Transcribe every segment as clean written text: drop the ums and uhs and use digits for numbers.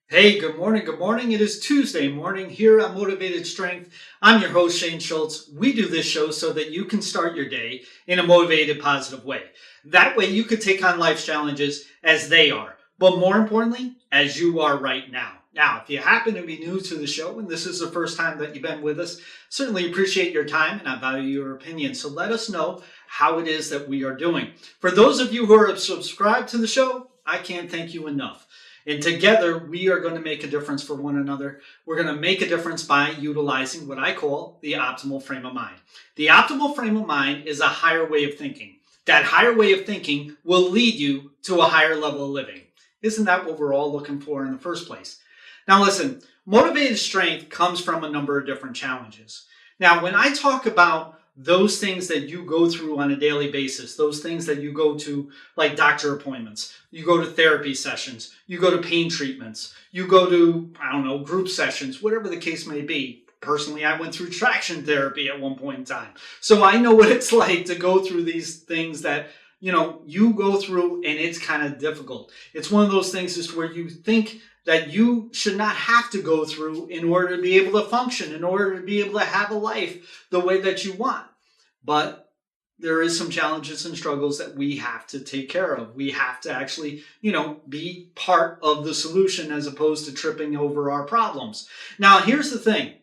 Hey, good morning. Good morning. It is Tuesday morning here on Motivated Strength. I'm your host, Shane Schulz. We do this show so that you can start your day in a motivated, positive way. That way you could take on life's challenges as they are, but more importantly, as you are right now. Now, if you happen to be new to the show and this is the first time that you've been with us, certainly appreciate your time and I value your opinion. So let us know how it is that we are doing. For those of you who are subscribed to the show, I can't thank you enough. And together, we are going to make a difference for one another. We're going to make a difference by utilizing what I call the optimal frame of mind. The optimal frame of mind is a higher way of thinking. That higher way of thinking will lead you to a higher level of living. Isn't that what we're all looking for in the first place? Now listen, motivated strength comes from a number of different challenges. Now, when I talk about those things that you go through on a daily basis, those things that you go to like doctor appointments, you go to therapy sessions, you go to pain treatments, you go to, group sessions, whatever the case may be. Personally, I went through traction therapy at one point in time. So I know what it's like to go through these things that, you go through and it's kind of difficult. It's one of those things just where you think that you should not have to go through in order to be able to function, in order to be able to have a life the way that you want. But there is some challenges and struggles that we have to take care of. We have to actually, be part of the solution as opposed to tripping over our problems. Now, here's the thing.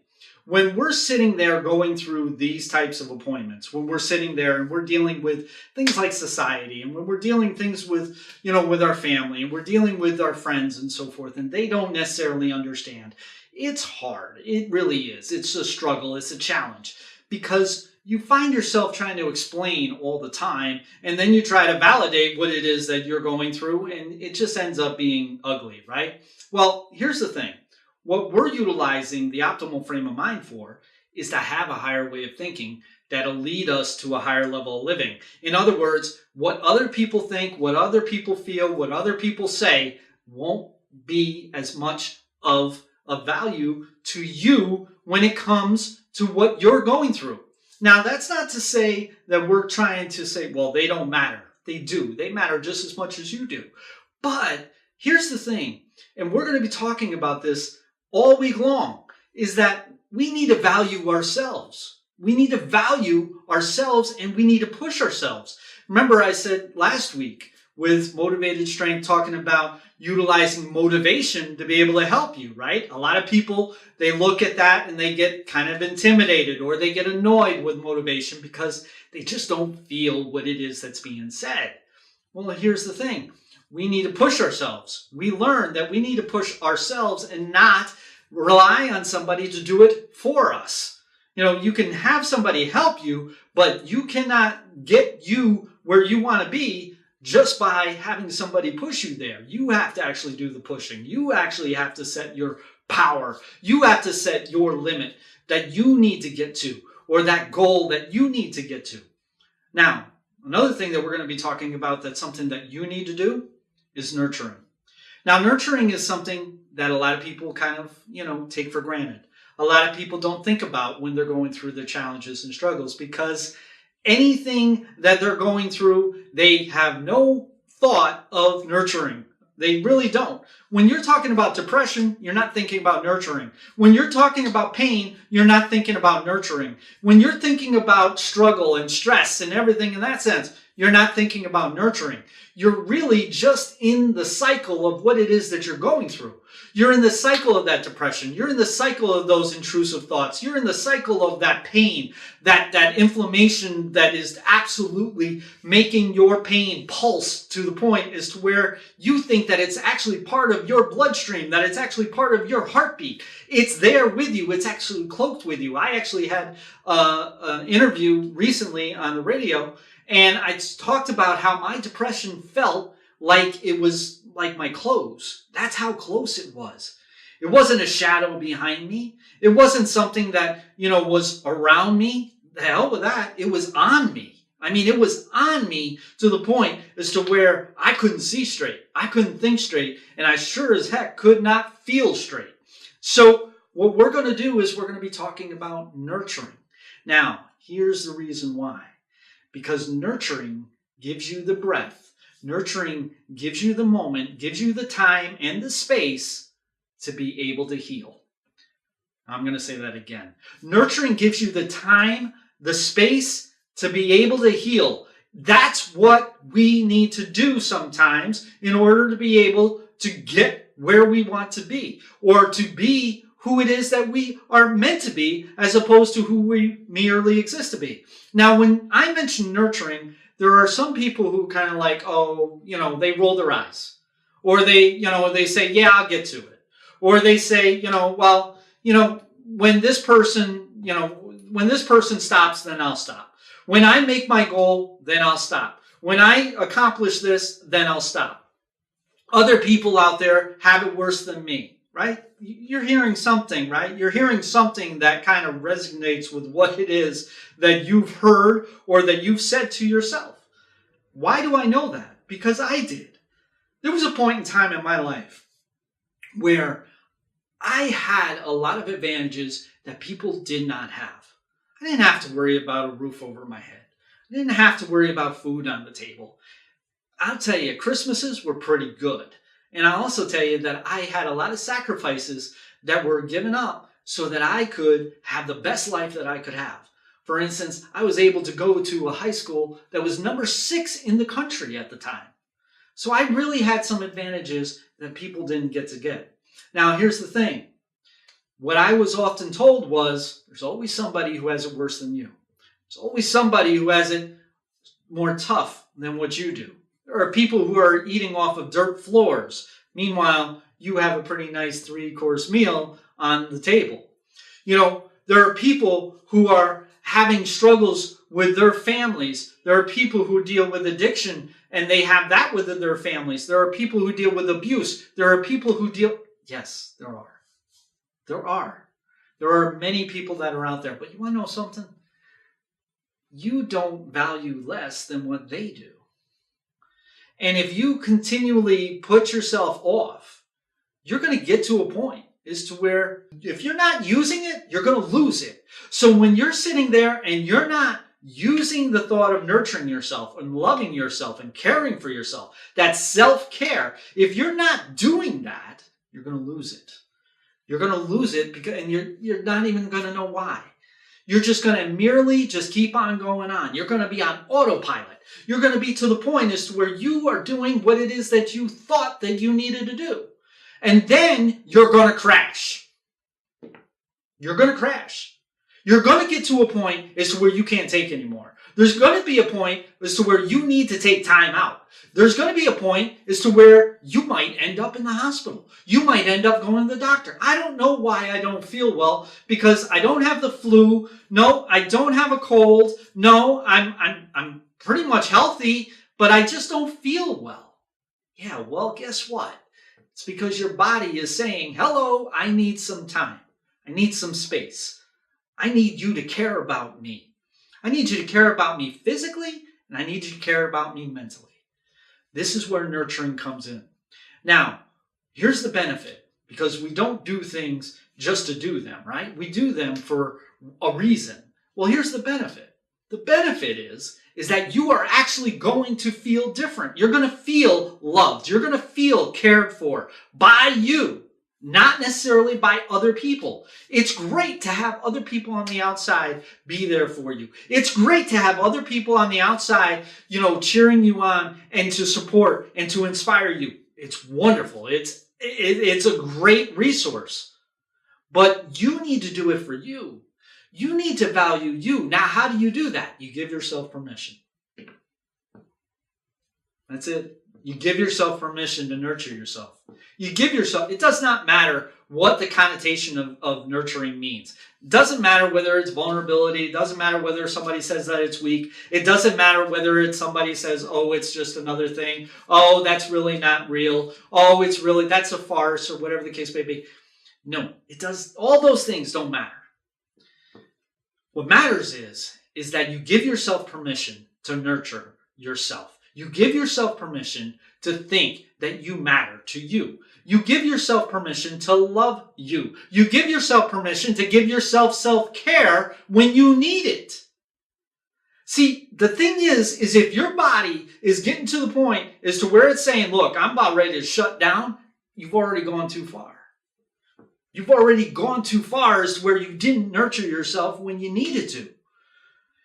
When we're sitting there going through these types of appointments, when we're sitting there and we're dealing with things like society, and when we're dealing things with, with our family, and we're dealing with our friends and so forth, and they don't necessarily understand, it's hard. It really is. It's a struggle. It's a challenge because you find yourself trying to explain all the time, and then you try to validate what it is that you're going through, and it just ends up being ugly, right? Well, here's the thing. What we're utilizing the optimal frame of mind for is to have a higher way of thinking that'll lead us to a higher level of living. In other words, what other people think, what other people feel, what other people say won't be as much of a value to you when it comes to what you're going through. Now, that's not to say that we're trying to say, well, they don't matter. They do. They matter just as much as you do. But here's the thing, and we're going to be talking about this all week long, is that we need to value ourselves. We need to value ourselves and we need to push ourselves. Remember, I said last week with Motivated Strength talking about utilizing motivation to be able to help you, right? A lot of people, they look at that and they get kind of intimidated or they get annoyed with motivation because they just don't feel what it is that's being said. Well, here's the thing. We need to push ourselves. We learn that we need to push ourselves and not rely on somebody to do it for us. You can have somebody help you, but you cannot get you where you want to be just by having somebody push you there. You have to actually do the pushing. You actually have to set your power. You have to set your limit that you need to get to or that goal that you need to get to. Now, another thing that we're going to be talking about that's something that you need to do is nurturing. Now, nurturing is something that a lot of people kind of, take for granted. A lot of people don't think about when they're going through their challenges and struggles because anything that they're going through, they have no thought of nurturing. They really don't. When you're talking about depression, you're not thinking about nurturing. When you're talking about pain, you're not thinking about nurturing. When you're thinking about struggle and stress and everything in that sense, you're not thinking about nurturing. You're really just in the cycle of what it is that you're going through. You're in the cycle of that depression. You're in the cycle of those intrusive thoughts. You're in the cycle of that pain, that inflammation that is absolutely making your pain pulse to the point as to where you think that it's actually part of your bloodstream, that it's actually part of your heartbeat. It's there with you. It's actually cloaked with you. I actually had an interview recently on the radio, and I talked about how my depression felt like it was like my clothes. That's how close it was. It wasn't a shadow behind me. It wasn't something that, was around me. The hell with that. It was on me. I mean, it was on me to the point as to where I couldn't see straight. I couldn't think straight. And I sure as heck could not feel straight. So what we're going to do is we're going to be talking about nurturing. Now, here's the reason why. Because nurturing gives you the breath. Nurturing gives you the moment, gives you the time and the space to be able to heal. I'm going to say that again. Nurturing gives you the time, the space to be able to heal. That's what we need to do sometimes in order to be able to get where we want to be, or to be who it is that we are meant to be, as opposed to who we merely exist to be. Now, when I mention nurturing, there are some people who kind of like, they roll their eyes, or they say, yeah, I'll get to it. Or they say, when this person stops, then I'll stop. When I make my goal, then I'll stop. When I accomplish this, then I'll stop. Other people out there have it worse than me, right? You're hearing something, right? You're hearing something that kind of resonates with what it is that you've heard or that you've said to yourself. Why do I know that? Because I did. There was a point in time in my life where I had a lot of advantages that people did not have. I didn't have to worry about a roof over my head. I didn't have to worry about food on the table. I'll tell you, Christmases were pretty good. And I'll also tell you that I had a lot of sacrifices that were given up so that I could have the best life that I could have. For instance, I was able to go to a high school that was number 6 in the country at the time. So I really had some advantages that people didn't get to get. Now, here's the thing. What I was often told was, there's always somebody who has it worse than you. There's always somebody who has it more tough than what you do. There are people who are eating off of dirt floors. Meanwhile, you have a pretty nice 3-course meal on the table. There are people who are having struggles with their families. There are people who deal with addiction and they have that within their families. There are people who deal with abuse. There are people who deal... Yes, there are. There are. There are many people that are out there. But you want to know something? You don't value less than what they do. And if you continually put yourself off, you're going to get to a point as to where if you're not using it, you're going to lose it. So when you're sitting there and you're not using the thought of nurturing yourself and loving yourself and caring for yourself, that's self-care. If you're not doing that, you're going to lose it. You're going to lose it and you're not even going to know why. You're just going to merely just keep on going on. You're going to be on autopilot. You're going to be to the point as to where you are doing what it is that you thought that you needed to do. And then you're going to crash. You're going to crash. You're going to get to a point as to where you can't take anymore. There's going to be a point as to where you need to take time out. There's going to be a point as to where you might end up in the hospital. You might end up going to the doctor. I don't know why I don't feel well, because I don't have the flu. No, I don't have a cold. No, I'm pretty much healthy, but I just don't feel well. Yeah, well, guess what? It's because your body is saying, hello, I need some time. I need some space. I need you to care about me. I need you to care about me physically, and I need you to care about me mentally. This is where nurturing comes in. Now, here's the benefit, because we don't do things just to do them, right? We do them for a reason. Well, here's the benefit. The benefit is that you are actually going to feel different. You're going to feel loved. You're going to feel cared for by you, not necessarily by other people. It's great to have other people on the outside be there for you. It's great to have other people on the outside, cheering you on and to support and to inspire you. It's wonderful. It's a great resource. But you need to do it for you. You need to value you. Now, how do you do that? You give yourself permission. That's it. You give yourself permission to nurture yourself. You give yourself, it does not matter what the connotation of nurturing means. It doesn't matter whether it's vulnerability. It doesn't matter whether somebody says that it's weak. It doesn't matter whether it's somebody says, oh, it's just another thing. Oh, that's really not real. Oh, that's a farce, or whatever the case may be. No, it does. All those things don't matter. What matters is that you give yourself permission to nurture yourself. You give yourself permission to think that you matter to you. You give yourself permission to love you. You give yourself permission to give yourself self-care when you need it. See, the thing is if your body is getting to the point as to where it's saying, look, I'm about ready to shut down, you've already gone too far. You've already gone too far as to where you didn't nurture yourself when you needed to.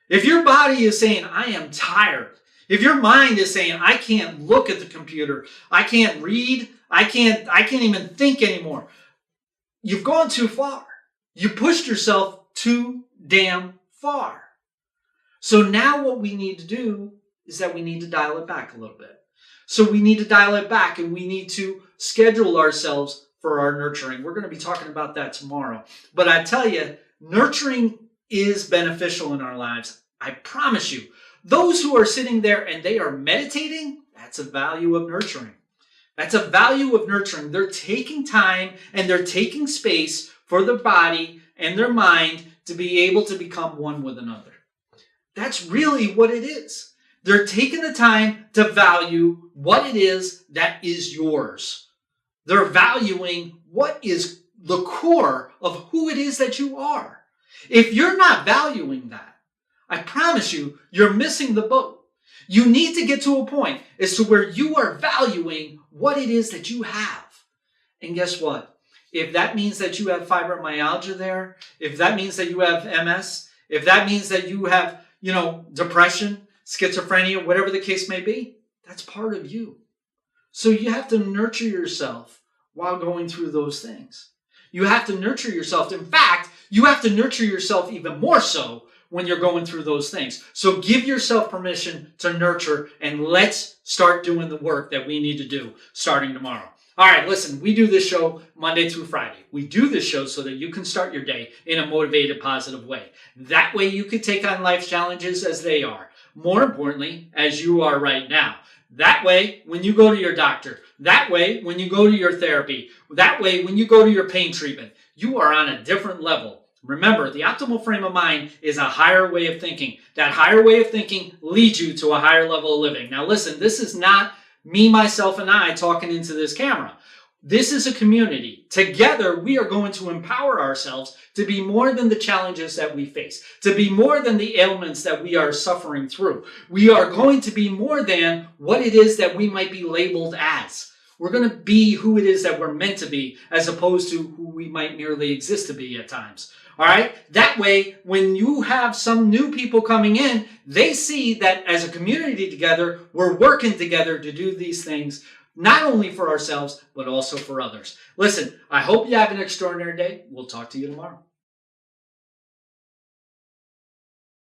If your body is saying, I am tired, if your mind is saying, I can't look at the computer, I can't read, I can't even think anymore, you've gone too far. You pushed yourself too damn far. So now what we need to do is that we need to dial it back a little bit. So we need to dial it back, and we need to schedule ourselves for our nurturing. We're going to be talking about that tomorrow. But I tell you, nurturing is beneficial in our lives. I promise you. Those who are sitting there and they are meditating, that's a value of nurturing. That's a value of nurturing. They're taking time and they're taking space for their body and their mind to be able to become one with another. That's really what it is. They're taking the time to value what it is that is yours. They're valuing what is the core of who it is that you are. If you're not valuing that, I promise you, you're missing the boat. You need to get to a point as to where you are valuing what it is that you have. And guess what? If that means that you have fibromyalgia there, if that means that you have MS, if that means that you have, depression, schizophrenia, whatever the case may be, that's part of you. So you have to nurture yourself while going through those things. You have to nurture yourself. In fact, you have to nurture yourself even more so when you're going through those things. So give yourself permission to nurture, and let's start doing the work that we need to do starting tomorrow. All right, listen, we do this show Monday through Friday. We do this show so that you can start your day in a motivated, positive way. That way you can take on life's challenges as they are. More importantly, as you are right now. That way, when you go to your doctor, that way, when you go to your therapy, that way, when you go to your pain treatment, you are on a different level. Remember, the optimal frame of mind is a higher way of thinking. That higher way of thinking leads you to a higher level of living. Now listen, this is not me, myself, and I talking into this camera. This is a community. Together, we are going to empower ourselves to be more than the challenges that we face, to be more than the ailments that we are suffering through. We are going to be more than what it is that we might be labeled as. We're going to be who it is that we're meant to be, as opposed to who we might merely exist to be at times. All right? That way, when you have some new people coming in, they see that as a community together, we're working together to do these things, not only for ourselves, but also for others. Listen, I hope you have an extraordinary day. We'll talk to you tomorrow.